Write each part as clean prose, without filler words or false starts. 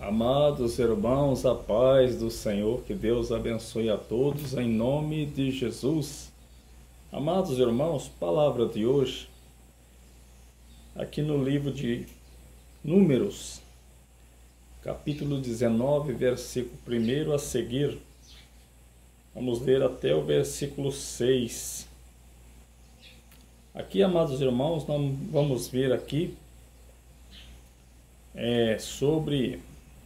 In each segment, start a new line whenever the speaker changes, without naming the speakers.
Amados irmãos, a paz do Senhor, que Deus abençoe a todos, em nome de Jesus. Amados irmãos, palavra de hoje, aqui no livro de Números, capítulo 19, versículo 1 a seguir. Vamos ler até o versículo 6. Aqui, amados irmãos, nós vamos ver aqui sobre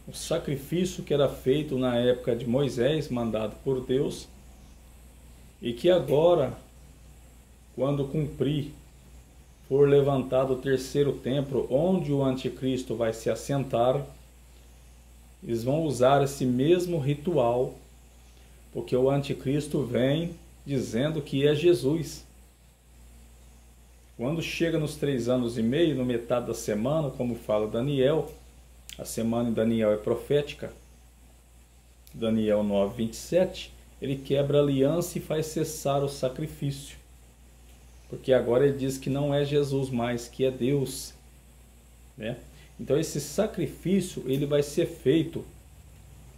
o sacrifício que era feito na época de Moisés, mandado por Deus, e que agora, quando cumprir, for levantado o terceiro templo, onde o anticristo vai se assentar, eles vão usar esse mesmo ritual, porque o anticristo vem dizendo que é Jesus. Quando chega nos 3 anos e meio, no metade da semana, como fala Daniel, a semana em Daniel é profética, Daniel 9, 27, ele quebra a aliança e faz cessar o sacrifício. Porque agora ele diz que não é Jesus mais, que é Deus, né? Então esse sacrifício ele vai ser feito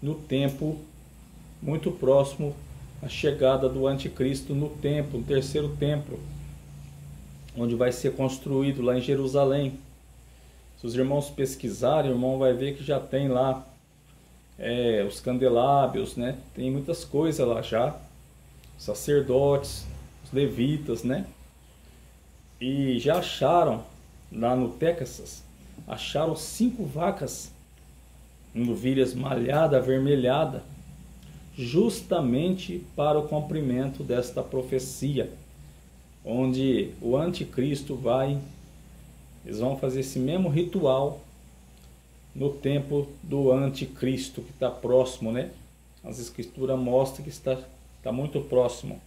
no tempo muito próximo à chegada do anticristo no templo, no terceiro templo, onde vai ser construído lá em Jerusalém. Se os irmãos pesquisarem, o irmão vai ver que já tem lá os candelabros, né? Tem muitas coisas lá já, os sacerdotes, os levitas, né? E já acharam lá no Texas, acharam 5 vacas, novilhas malhada, avermelhada, justamente para o cumprimento desta profecia, onde o anticristo eles vão fazer esse mesmo ritual no tempo do anticristo, que está próximo, né? As escrituras mostram que está muito próximo,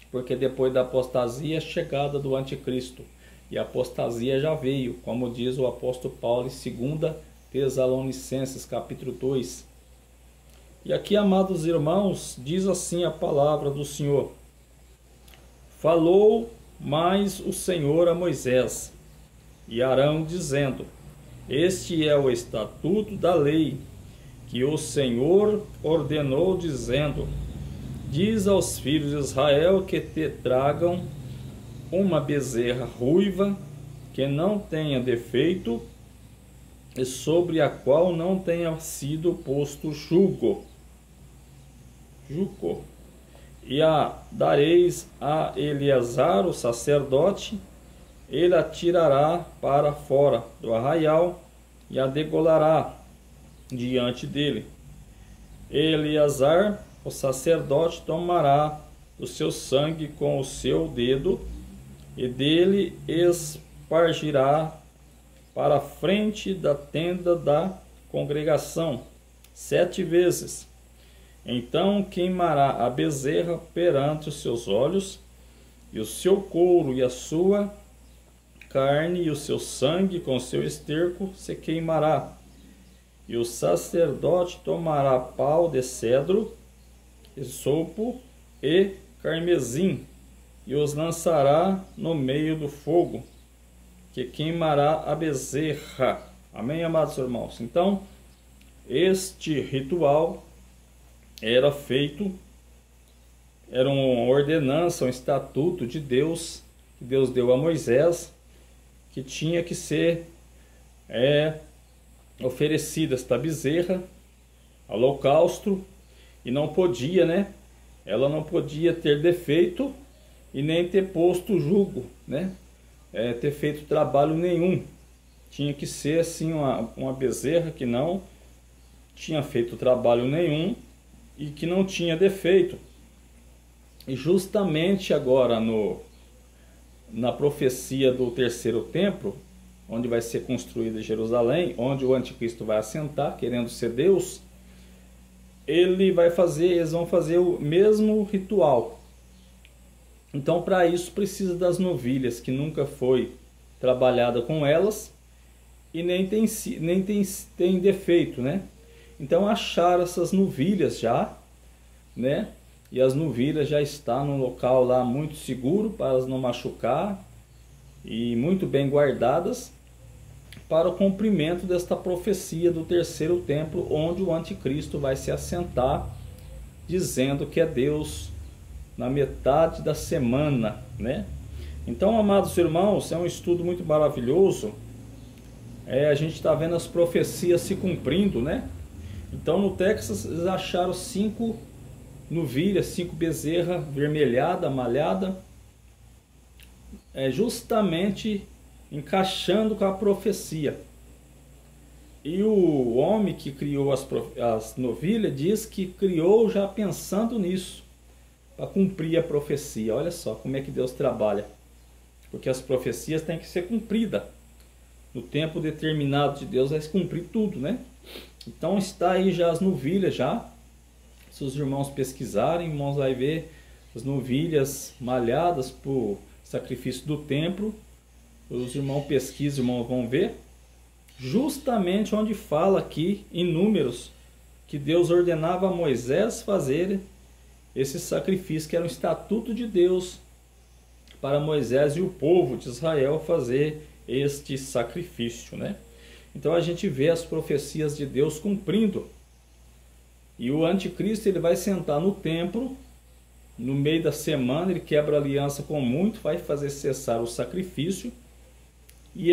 porque depois da apostasia, a chegada do anticristo, e a apostasia já veio, como diz o apóstolo Paulo em 2 Tessalonicenses, capítulo 2. E aqui, amados irmãos, diz assim a palavra do Senhor: falou mais o Senhor a Moisés e Arão, dizendo: este é o estatuto da lei que o Senhor ordenou, dizendo: diz aos filhos de Israel que te tragam uma bezerra ruiva que não tenha defeito e sobre a qual não tenha sido posto jugo. E a dareis a Eleazar, o sacerdote, ele a tirará para fora do arraial e a degolará diante dele. Eleazar, o sacerdote, tomará o seu sangue com o seu dedo e dele espargirá para a frente da tenda da congregação 7 vezes. Então queimará a bezerra perante os seus olhos, e o seu couro e a sua carne e o seu sangue com o seu esterco se queimará. E o sacerdote tomará pau de cedro, esopo e carmesim, e os lançará no meio do fogo, que queimará a bezerra. Amém, amados irmãos? Então, este ritual era feito, era uma ordenança, um estatuto de Deus, que Deus deu a Moisés, que tinha que ser oferecida esta bezerra, holocausto, e não podia, né? Ela não podia ter defeito e nem ter posto jugo, né? Ter feito trabalho nenhum. Tinha que ser assim uma bezerra que não tinha feito trabalho nenhum e que não tinha defeito. E justamente agora na profecia do terceiro templo, onde vai ser construída Jerusalém, onde o anticristo vai assentar, querendo ser Deus, eles vão fazer o mesmo ritual. Então, para isso, precisa das novilhas, que nunca foi trabalhada com elas e nem tem defeito, né? Então, acharam essas novilhas já, né? E as novilhas já estão num local lá muito seguro para elas não machucar e muito bem guardadas, para o cumprimento desta profecia do terceiro templo, onde o anticristo vai se assentar, dizendo que é Deus na metade da semana, né? Então, amados irmãos, é um estudo muito maravilhoso. A gente está vendo as profecias se cumprindo, né? Então, no Texas, eles acharam 5 novilhas, 5 bezerras vermelhada, malhada, justamente encaixando com a profecia. E o homem que criou as novilhas diz que criou já pensando nisso, para cumprir a profecia. Olha só como é que Deus trabalha. Porque as profecias têm que ser cumpridas. No tempo determinado de Deus vai se cumprir tudo, né? Então está aí já as novilhas já. Se os irmãos pesquisarem, irmãos vai ver as novilhas malhadas por sacrifício do templo. Os irmãos pesquisam, os irmãos vão ver. Justamente onde fala aqui em Números que Deus ordenava a Moisés fazer esse sacrifício, que era um estatuto de Deus para Moisés e o povo de Israel fazer este sacrifício, né? Então a gente vê as profecias de Deus cumprindo. E o anticristo, ele vai sentar no templo no meio da semana, ele quebra aliança com muito, vai fazer cessar o sacrifício. E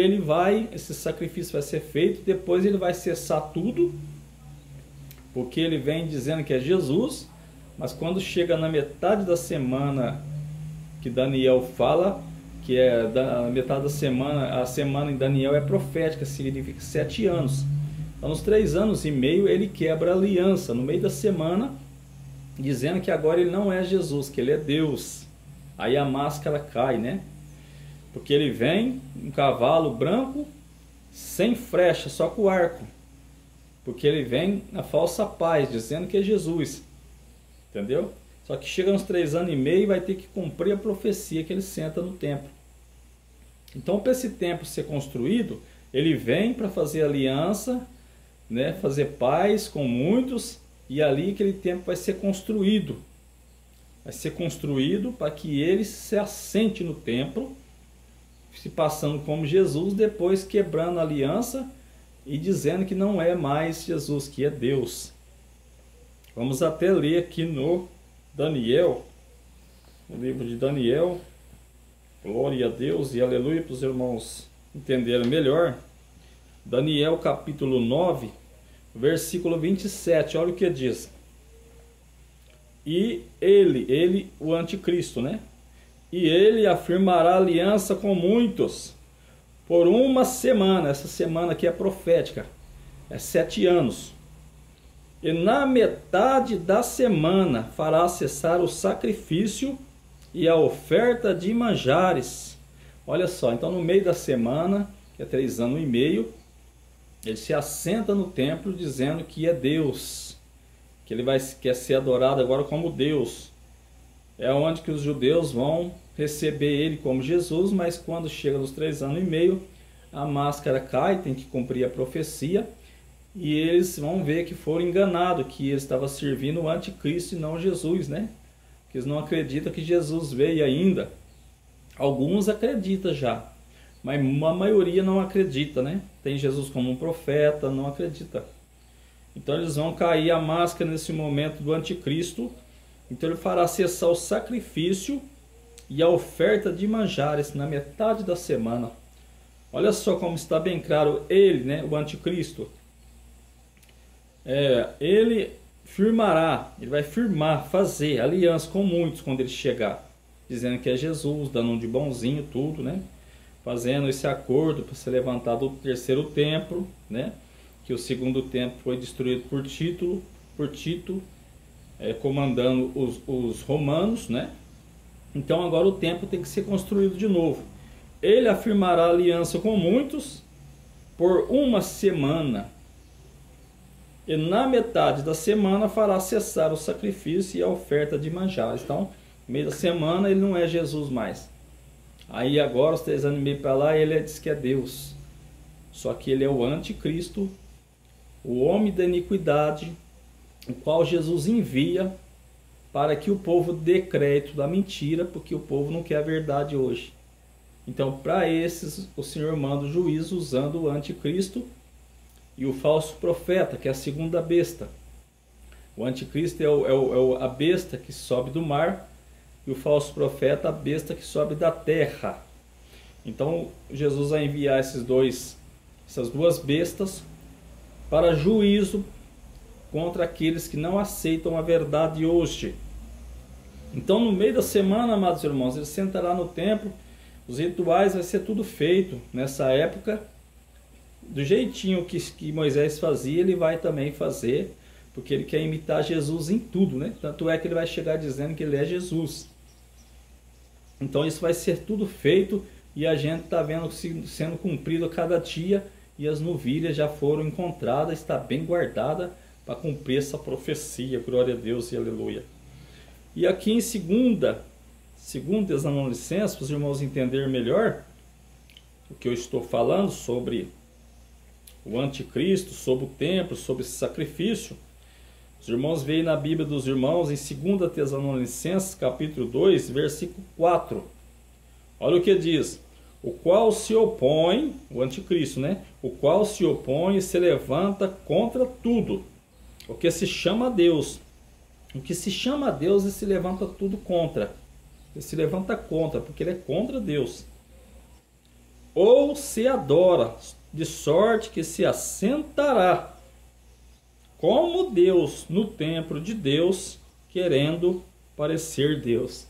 esse sacrifício vai ser feito, depois ele vai cessar tudo, porque ele vem dizendo que é Jesus, mas quando chega na metade da semana que Daniel fala, que é da metade da semana, a semana em Daniel é profética, significa 7 anos. Então, nos 3 anos e meio, ele quebra a aliança, no meio da semana, dizendo que agora ele não é Jesus, que ele é Deus. Aí a máscara cai, né? Porque ele vem, um cavalo branco, sem flecha, só com arco. Porque ele vem na falsa paz, dizendo que é Jesus. Entendeu? Só que chega nos 3 anos e meio e vai ter que cumprir a profecia que ele senta no templo. Então, para esse templo ser construído, ele vem para fazer aliança, né, fazer paz com muitos, e ali aquele templo vai ser construído. Vai ser construído para que ele se assente no templo, se passando como Jesus, depois quebrando a aliança e dizendo que não é mais Jesus, que é Deus. Vamos até ler aqui no Daniel, no livro de Daniel. Glória a Deus e aleluia, para os irmãos entenderem melhor. Daniel capítulo 9, versículo 27, olha o que diz. E ele, o anticristo, né? E ele afirmará aliança com muitos por uma semana. Essa semana aqui é profética, é 7 anos. E na metade da semana fará cessar o sacrifício e a oferta de manjares. Olha só, então no meio da semana, que é 3 anos e meio, ele se assenta no templo dizendo que é Deus, que ele quer ser adorado agora como Deus. É onde que os judeus vão receber ele como Jesus, mas quando chega nos 3 anos e meio, a máscara cai, tem que cumprir a profecia, e eles vão ver que foram enganados, que eles estavam servindo o anticristo e não Jesus, né? Que eles não acreditam que Jesus veio ainda. Alguns acreditam já, mas a maioria não acredita, né? Tem Jesus como um profeta, não acredita. Então eles vão cair a máscara nesse momento do anticristo. Então ele fará cessar o sacrifício e a oferta de manjares na metade da semana. Olha só como está bem claro ele, né? O anticristo. Ele firmará, ele vai firmar, fazer aliança com muitos quando ele chegar, dizendo que é Jesus, dando um de bonzinho, tudo, né? Fazendo esse acordo para ser levantado o terceiro templo, né? Que o segundo templo foi destruído por Tito, comandando os romanos, né? Então agora o templo tem que ser construído de novo. Ele afirmará aliança com muitos por uma semana. E na metade da semana fará cessar o sacrifício e a oferta de manjares. Então, no meio da semana ele não é Jesus mais. Aí agora, os 3 anos e meio para lá, ele diz que é Deus. Só que ele é o anticristo, o homem da iniquidade, o qual Jesus envia para que o povo dê crédito da mentira, porque o povo não quer a verdade hoje. Então, para esses, o Senhor manda o juízo usando o anticristo e o falso profeta, que é a segunda besta. O anticristo é a besta que sobe do mar, e o falso profeta, a besta que sobe da terra. Então, Jesus vai enviar essas duas bestas para juízo contra aqueles que não aceitam a verdade hoje. Então, no meio da semana, amados irmãos, ele sentará no templo, os rituais vai ser tudo feito nessa época, do jeitinho que Moisés fazia, ele vai também fazer, porque ele quer imitar Jesus em tudo, né? Tanto é que ele vai chegar dizendo que ele é Jesus. Então isso vai ser tudo feito e a gente está vendo sendo cumprido a cada dia, e as novilhas já foram encontradas, está bem guardada para cumprir essa profecia. Glória a Deus e aleluia. E aqui em segunda Tessalonicenses, para os irmãos entenderem melhor o que eu estou falando sobre o anticristo, sobre o templo, sobre esse sacrifício, os irmãos veem na Bíblia dos irmãos em 2 Tessalonicenses capítulo 2, versículo 4. Olha o que diz: o qual se opõe, o anticristo, né? O qual se opõe e se levanta contra tudo o que se chama Deus. O que se chama Deus, ele se levanta tudo contra. Ele se levanta contra, porque ele é contra Deus. Ou se adora, de sorte que se assentará como Deus no templo de Deus, querendo parecer Deus.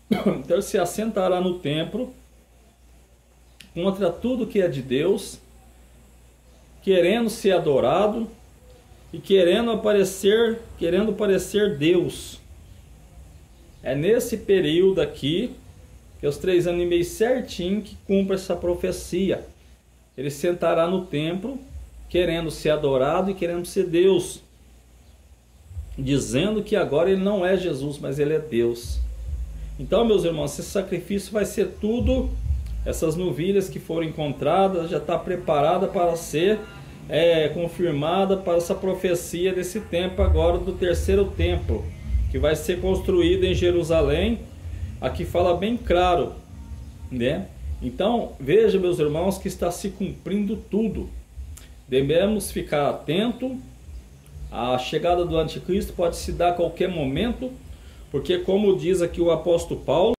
Então ele se assentará no templo contra tudo que é de Deus, querendo ser adorado e querendo parecer Deus. É nesse período aqui, que é os 3 anos e meio certinho, que cumpre essa profecia. Ele sentará no templo, querendo ser adorado e querendo ser Deus, dizendo que agora ele não é Jesus, mas ele é Deus. Então, meus irmãos, esse sacrifício vai ser tudo, essas novilhas que foram encontradas, já está preparada para ser confirmada para essa profecia desse tempo agora, do terceiro templo, que vai ser construído em Jerusalém. Aqui fala bem claro, né? Então, veja, meus irmãos, que está se cumprindo tudo. Devemos ficar atento. A chegada do anticristo pode se dar a qualquer momento, porque como diz aqui o apóstolo Paulo,